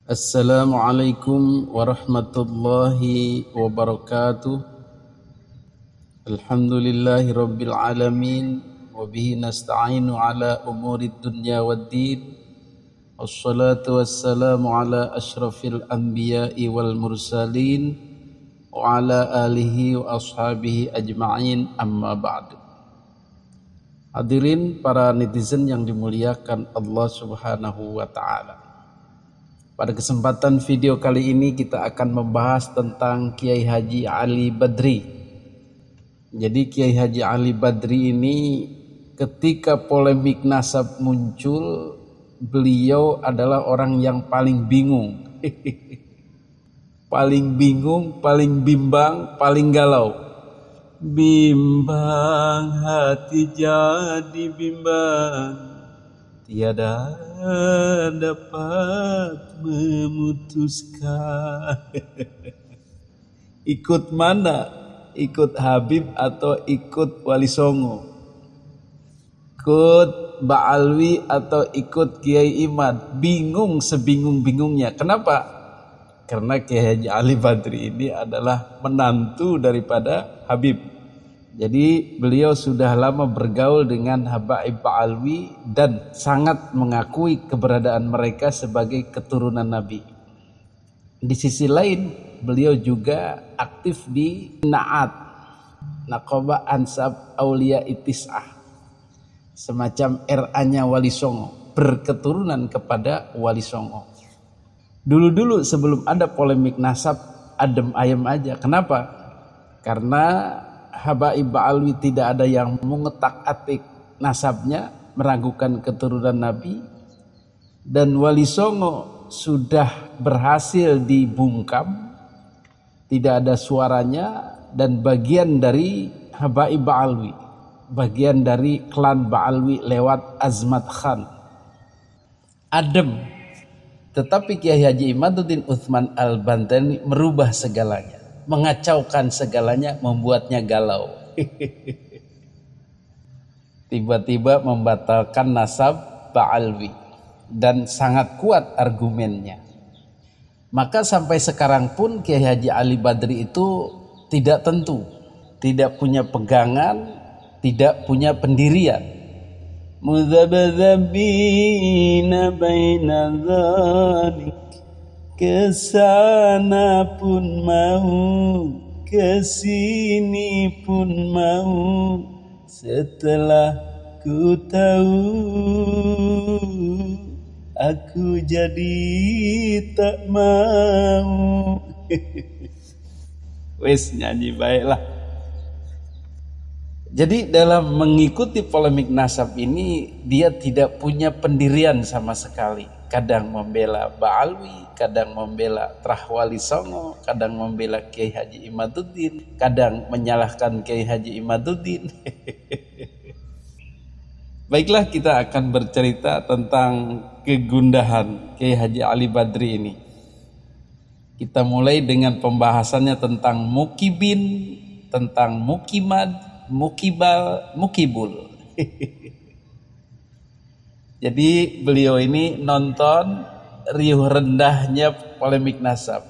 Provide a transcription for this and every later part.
Assalamualaikum warahmatullahi wabarakatuh. Alhamdulillahi rabbil alamin. Wabihi nasta'inu ala umurid dunya waddin. Wassalatu wassalamu ala ashrafil anbiya'i wal mursalin. Wa ala alihi wa ashabihi ajma'in, amma ba'du. Hadirin para netizen yang dimuliakan Allah subhanahu wa ta'ala. Pada kesempatan video kali ini kita akan membahas tentang Kiai Haji Ali Badri. Jadi Kiai Haji Ali Badri ini ketika polemik nasab muncul, beliau adalah orang yang paling bingung. Paling bingung, paling bimbang, paling galau. Bimbang hati jadi bimbang, tiada dapat memutuskan. Ikut mana? Ikut Habib atau ikut Wali Songo? Ikut Ba'alwi atau ikut Kiai Imad? Bingung sebingung-bingungnya. Kenapa? Karena Kiai Haji Ali Badri ini adalah menantu daripada Habib. Jadi beliau sudah lama bergaul dengan Habaib Ba'alwi dan sangat mengakui keberadaan mereka sebagai keturunan Nabi. Di sisi lain beliau juga aktif di Na'at, Naqabah Ansab Aulia Itis'ah, semacam RA-nya Wali Songo, berketurunan kepada Wali Songo. Dulu-dulu sebelum ada polemik nasab, adem ayem aja. Kenapa? Karena Habaib Ba'alwi tidak ada yang mengetak-atik nasabnya, meragukan keturunan Nabi. Dan Wali Songo sudah berhasil dibungkam, tidak ada suaranya, dan bagian dari Habaib Ba'alwi, bagian dari klan Ba'alwi lewat Azmat Khan. Adem. Tetapi Kiai Haji Imaduddin Utsman Al-Bantani merubah segalanya, mengacaukan segalanya, membuatnya galau. Tiba-tiba membatalkan nasab Ba'alwi dan sangat kuat argumennya. Maka sampai sekarang pun Kiai Haji Ali Badri itu tidak tentu, tidak punya pegangan, tidak punya pendirian. Mudzabdzabina baina dzalik, kesana pun mau, kesini pun mau, setelah ku tahu aku jadi tak mau. Wes nyanyi baiklah. Jadi dalam mengikuti polemik nasab ini dia tidak punya pendirian sama sekali. Kadang membela Ba'alwi, kadang membela Wali Songo, kadang membela Kiai Haji Imaduddin, kadang menyalahkan Kiai Haji Imaduddin. Baiklah, kita akan bercerita tentang kegundahan Kiai Haji Ali Badri ini. Kita mulai dengan pembahasannya tentang mukibin, tentang mukimad, mukibal, mukibul. Jadi beliau ini nonton riuh rendahnya polemik nasab.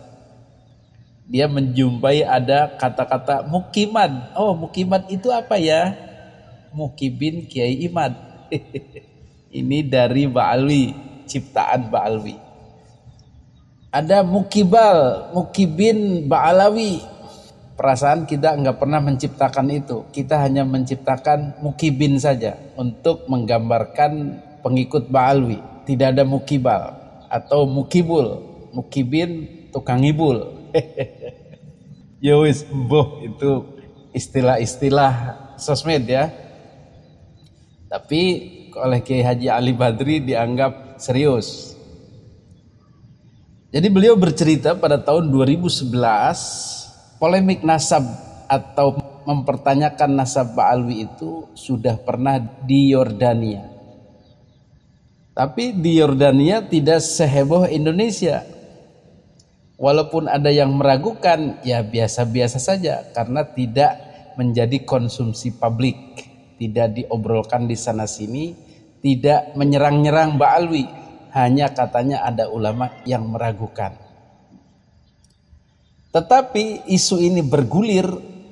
Dia menjumpai ada kata-kata mukimad. Oh, mukimad itu apa ya? Mukibin Kiai Imad. Ini dari Ba'alwi, ciptaan Ba'alwi. Ada mukibal, mukibin Ba'alawi. Perasaan kita nggak pernah menciptakan itu. Kita hanya menciptakan mukibin saja untuk menggambarkan pengikut Ba'alwi. Tidak ada mukibal atau mukibul. Mukibin tukang ibul. Ya wis, boh, itu istilah-istilah sosmed ya. Tapi oleh Kiai Haji Ali Badri dianggap serius. Jadi beliau bercerita pada tahun 2011 polemik nasab atau mempertanyakan nasab Ba'alwi itu sudah pernah di Yordania. Tapi di Yordania tidak seheboh Indonesia. Walaupun ada yang meragukan, ya biasa-biasa saja karena tidak menjadi konsumsi publik, tidak diobrolkan di sana sini, tidak menyerang-nyerang Ba'alwi. hanya katanya ada ulama yang meragukan. Tetapi isu ini bergulir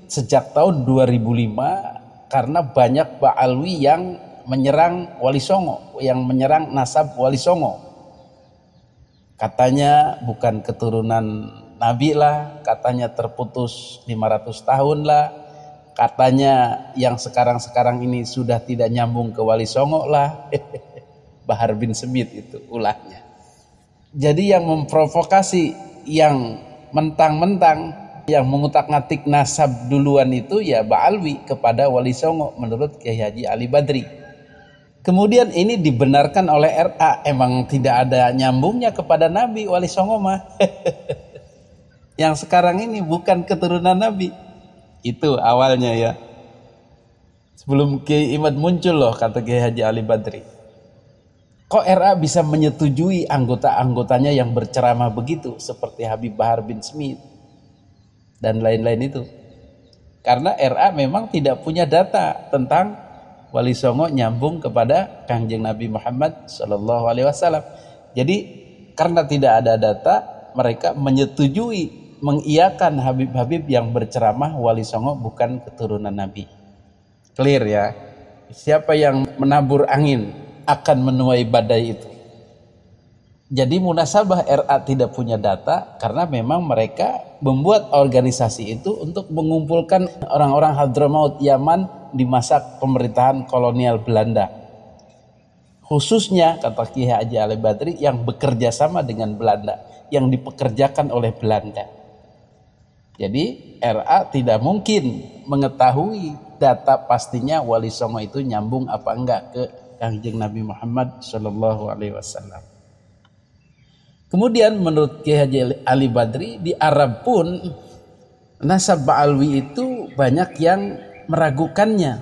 sejak tahun 2005 karena banyak Ba'alwi yang menyerang Wali Songo, yang menyerang nasab Wali Songo. Katanya bukan keturunan Nabi lah, katanya terputus 500 tahun lah, katanya yang sekarang-sekarang ini sudah tidak nyambung ke Wali Songo lah. Bahar bin Smith itu ulahnya. Jadi yang memprovokasi, yang mentang-mentang, yang mengutak-ngatik nasab duluan itu ya Ba'alwi kepada Wali Songo menurut Kiai Haji Ali Badri. Kemudian ini dibenarkan oleh RA, emang tidak ada nyambungnya kepada Nabi Wali Songo mah. Yang sekarang ini bukan keturunan Nabi. Itu awalnya ya. Sebelum Kiai Imad muncul loh, kata Kiai Haji Ali Badri. Kok RA bisa menyetujui anggota-anggotanya yang berceramah begitu seperti Habib Bahar bin Smith dan lain-lain itu? Karena RA memang tidak punya data tentang Wali Songo nyambung kepada Kangjeng Nabi Muhammad Sallallahu Alaihi Wasallam. Jadi karena tidak ada data, mereka menyetujui, mengiyakan Habib-Habib yang berceramah Wali Songo bukan keturunan Nabi. Clear ya? Siapa yang menabur angin akan menuai badai itu. Jadi munasabah RA tidak punya data karena memang mereka membuat organisasi itu untuk mengumpulkan orang-orang Hadramaut Yaman di masa pemerintahan kolonial Belanda. Khususnya kata Kiai Haji Ali Badri yang bekerja sama dengan Belanda, yang dipekerjakan oleh Belanda. Jadi RA tidak mungkin mengetahui data pastinya Wali Songo itu nyambung apa enggak ke Kangjeng Nabi Muhammad Sallallahu Alaihi Wasallam. Kemudian menurut Kiai Haji Ali Badri di Arab pun nasab Ba'alwi itu banyak yang meragukannya.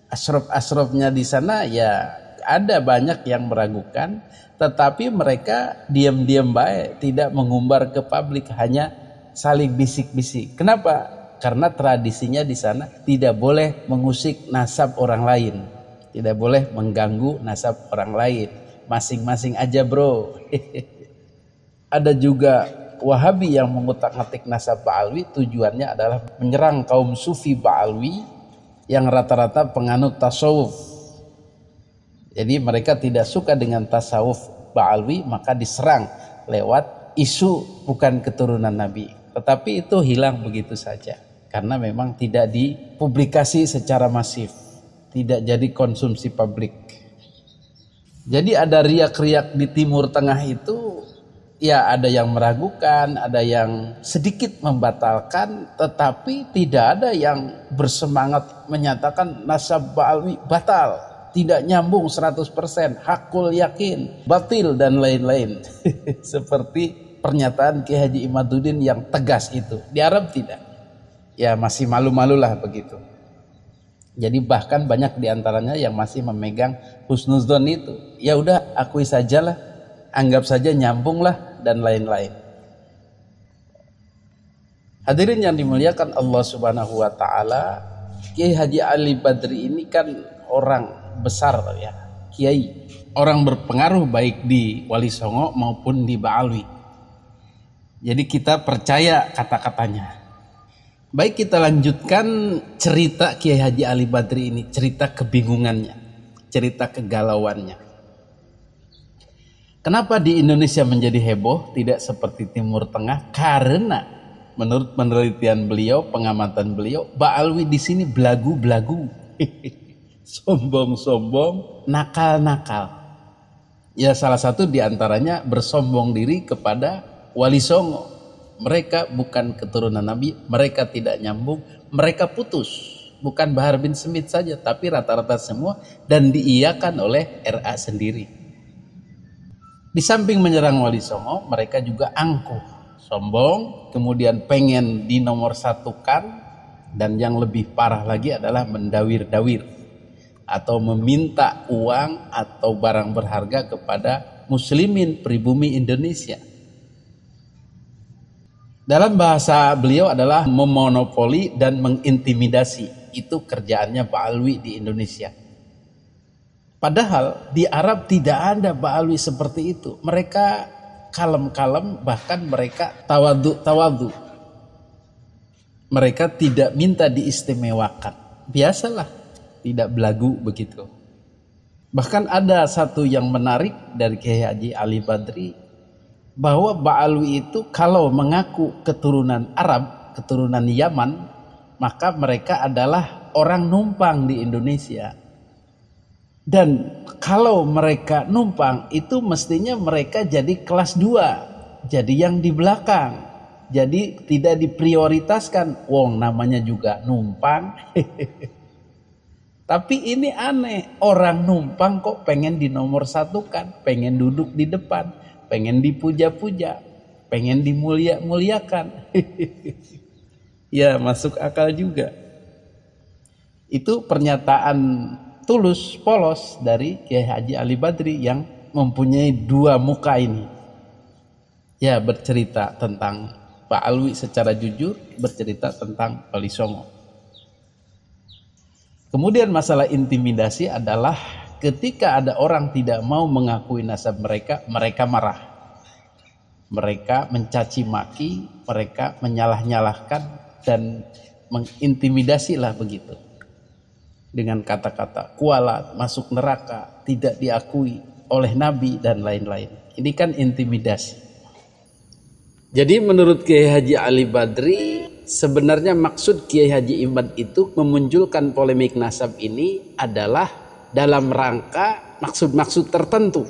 Asrof-asrofnya di sana ya ada banyak yang meragukan, tetapi mereka diam-diam baik, tidak mengumbar ke publik, hanya saling bisik-bisik. Kenapa? Karena tradisinya di sana tidak boleh mengusik nasab orang lain, tidak boleh mengganggu nasab orang lain. Masing-masing aja bro. Ada juga Wahabi yang mengutak-ngatik nasab Ba'alwi, tujuannya adalah menyerang kaum Sufi Ba'alwi yang rata-rata penganut tasawuf. Jadi mereka tidak suka dengan tasawuf Ba'alwi, maka diserang lewat isu bukan keturunan Nabi. Tetapi itu hilang begitu saja karena memang tidak dipublikasi secara masif, tidak jadi konsumsi publik. Jadi ada riak-riak di Timur Tengah itu, ya ada yang meragukan, ada yang sedikit membatalkan, tetapi tidak ada yang bersemangat menyatakan nasab Ba'alwi batal, tidak nyambung 100%, hakul yakin, batil dan lain-lain. Seperti pernyataan Kiai Haji Imaduddin yang tegas itu. Di Arab tidak. Ya masih malu-malulah begitu. Jadi bahkan banyak diantaranya yang masih memegang husnudzon itu. Ya udah akui sajalah, anggap saja nyambung lah dan lain-lain. Hadirin yang dimuliakan Allah Subhanahu wa taala, Kiai Haji Ali Badri ini kan orang besar ya, kiai, orang berpengaruh baik di Wali Songo maupun di Ba'alwi. Jadi kita percaya kata-katanya. Baik, kita lanjutkan cerita Kiai Haji Ali Badri ini, cerita kebingungannya, cerita kegalauannya. Kenapa di Indonesia menjadi heboh, tidak seperti Timur Tengah? Karena menurut penelitian beliau, pengamatan beliau, Ba'alwi di sini belagu-belagu, sombong-sombong, nakal-nakal. Ya salah satu diantaranya bersombong diri kepada Wali Songo. Mereka bukan keturunan Nabi, mereka tidak nyambung, mereka putus. Bukan Bahar bin Smith saja, tapi rata-rata semua, dan diiyakan oleh RA sendiri. Di samping menyerang Wali Songo, mereka juga angkuh, sombong, kemudian pengen dinomorsatukan, dan yang lebih parah lagi adalah mendawir-dawir atau meminta uang atau barang berharga kepada muslimin pribumi Indonesia. Dalam bahasa beliau adalah memonopoli dan mengintimidasi. Itu kerjaannya Ba'alwi di Indonesia. Padahal di Arab tidak ada Ba'alwi seperti itu. Mereka kalem-kalem, bahkan mereka tawadu. Mereka tidak minta diistimewakan. Biasalah, tidak belagu begitu. Bahkan ada satu yang menarik dari Kiai Haji Ali Badri, bahwa Ba'alwi itu kalau mengaku keturunan Arab, keturunan Yaman, maka mereka adalah orang numpang di Indonesia. Dan kalau mereka numpang itu mestinya mereka jadi kelas 2, jadi yang di belakang, jadi tidak diprioritaskan. Wong namanya juga numpang. Tapi ini aneh, orang numpang kok pengen dinomor satukan, pengen duduk di depan, pengen dipuja-puja, pengen dimulia-muliakan. Ya, masuk akal juga. Itu pernyataan tulus, polos dari Kiai Haji Ali Badri yang mempunyai 2 muka ini. Ya, bercerita tentang Ba'alwi secara jujur, bercerita tentang Wali Songo. Kemudian masalah intimidasi adalah ketika ada orang tidak mau mengakui nasab mereka, mereka marah. Mereka mencaci maki, mereka menyalah-nyalahkan dan mengintimidasilah begitu. Dengan kata-kata kualat, masuk neraka, tidak diakui oleh Nabi dan lain-lain. Ini kan intimidasi. Jadi menurut Kiai Haji Ali Badri, sebenarnya maksud Kiai Haji Imad itu memunculkan polemik nasab ini adalah dalam rangka maksud-maksud tertentu.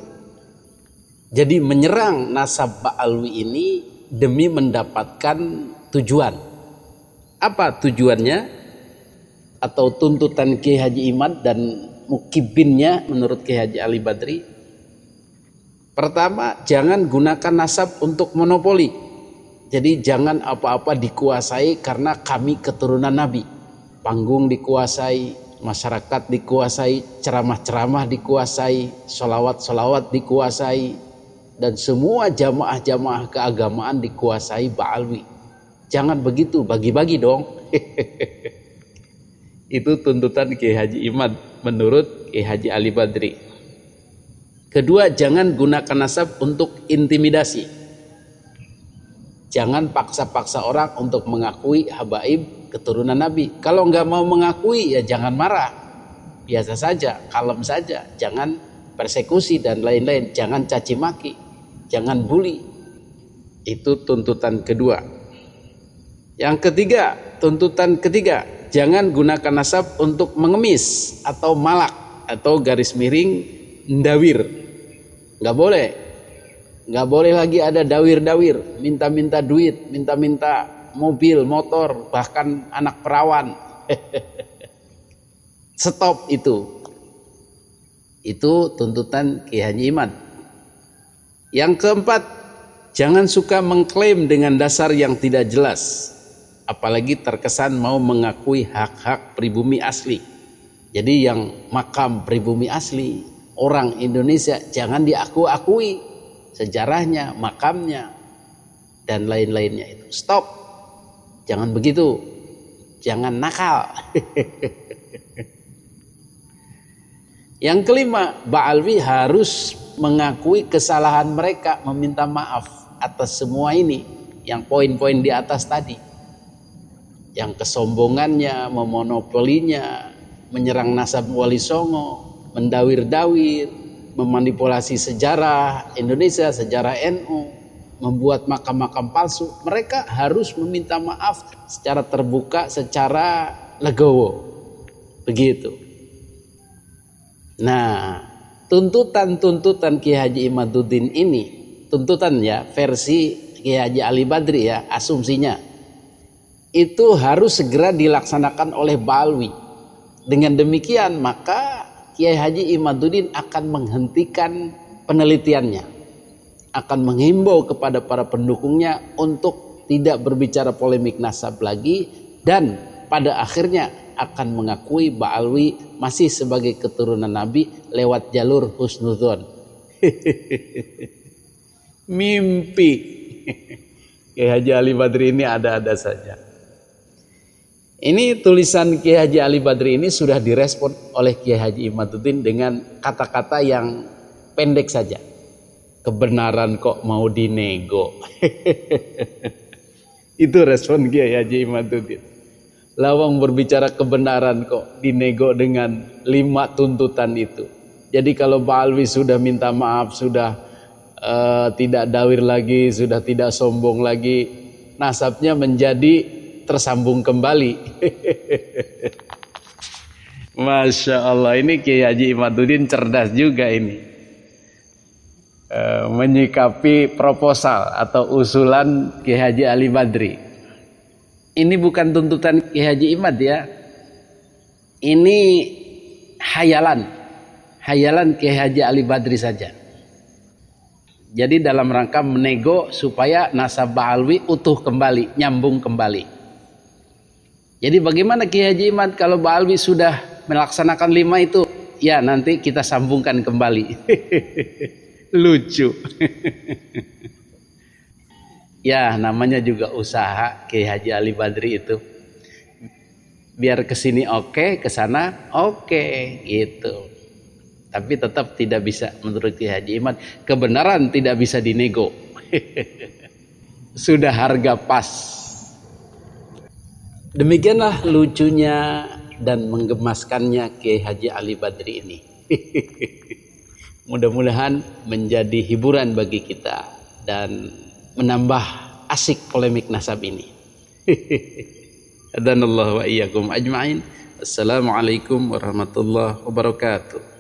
Jadi menyerang nasab Ba'alwi ini demi mendapatkan tujuan. Apa tujuannya? Atau tuntutan Kiai Haji Imad dan mukibinnya menurut Kiai Haji Ali Badri. Pertama, jangan gunakan nasab untuk monopoli. Jadi jangan apa-apa dikuasai karena kami keturunan Nabi. Panggung dikuasai, masyarakat dikuasai, ceramah-ceramah dikuasai, sholawat-sholawat dikuasai, dan semua jamaah-jamaah keagamaan dikuasai Ba'alwi. Jangan begitu, bagi-bagi dong. Itu tuntutan Kiai Haji Imad menurut Kiai Haji Ali Badri. Kedua, jangan gunakan nasab untuk intimidasi. Jangan paksa-paksa orang untuk mengakui habaib keturunan Nabi. Kalau nggak mau mengakui ya jangan marah, biasa saja, kalem saja. Jangan persekusi dan lain-lain. Jangan caci maki, jangan bully. Itu tuntutan kedua. Yang ketiga, tuntutan ketiga, jangan gunakan nasab untuk mengemis atau malak atau garis miring ndawir. Nggak boleh. Nggak boleh lagi ada dawir-dawir, minta-minta duit, minta-minta mobil, motor, bahkan anak perawan. Stop itu. Itu tuntutan Kiai Haji Imad. Yang keempat, jangan suka mengklaim dengan dasar yang tidak jelas. Apalagi terkesan mau mengakui hak-hak pribumi asli. Jadi yang makam pribumi asli orang Indonesia jangan diakui-akui sejarahnya, makamnya dan lain-lainnya itu. Stop. Jangan begitu. Jangan nakal. Yang kelima, Ba'alwi harus mengakui kesalahan mereka, meminta maaf atas semua ini, yang poin-poin di atas tadi. Yang kesombongannya, memonopolinya, menyerang nasab Wali Songo, mendawir-dawir, memanipulasi sejarah Indonesia, sejarah NU, membuat makam-makam palsu. Mereka harus meminta maaf secara terbuka, secara legowo. Begitu. Nah, tuntutan-tuntutan Kiai Haji Imaduddin ini, tuntutan ya versi Kiai Haji Ali Badri ya, asumsinya itu harus segera dilaksanakan oleh Ba'alwi. Dengan demikian maka Kiai Haji Imaduddin akan menghentikan penelitiannya, akan menghimbau kepada para pendukungnya untuk tidak berbicara polemik nasab lagi, dan pada akhirnya akan mengakui Ba'alwi masih sebagai keturunan Nabi lewat jalur husnudzon. Mimpi. Kiai Haji Ali Badri ini ada-ada saja. Ini tulisan Kiai Haji Ali Badri ini sudah direspon oleh Kiai Haji Imaduddin dengan kata-kata yang pendek saja. Kebenaran kok mau dinego. Itu respon Kiai Haji Imaduddin. Lawang berbicara kebenaran kok dinego dengan 5 tuntutan itu. Jadi kalau Ba'alwi sudah minta maaf, sudah tidak dawir lagi, sudah tidak sombong lagi, nasabnya menjadi tersambung kembali. Masya Allah, ini Kiai Haji Imaduddin cerdas juga ini, menyikapi proposal atau usulan Kiai Haji Ali Badri. Ini bukan tuntutan Kiai Haji Imad ya, ini hayalan Kiai Haji Ali Badri saja. Jadi dalam rangka menego supaya nasab Ba'alwi utuh kembali, nyambung kembali. Jadi bagaimana Kiai Haji Imad kalau Ba'alwi sudah melaksanakan 5 itu? Ya nanti kita sambungkan kembali. Lucu. Ya namanya juga usaha Kiai Haji Ali Badri itu. Biar kesini oke, kesana oke gitu. Tapi tetap tidak bisa menurut Kiai Haji Imad. Kebenaran tidak bisa dinego. Sudah harga pas. Demikianlah lucunya dan menggemaskannya Kiai Haji Ali Badri ini. Mudah-mudahan menjadi hiburan bagi kita dan menambah asik polemik nasab ini. Adanallahu wa iyyakum ajma'in. Assalamualaikum warahmatullahi wabarakatuh.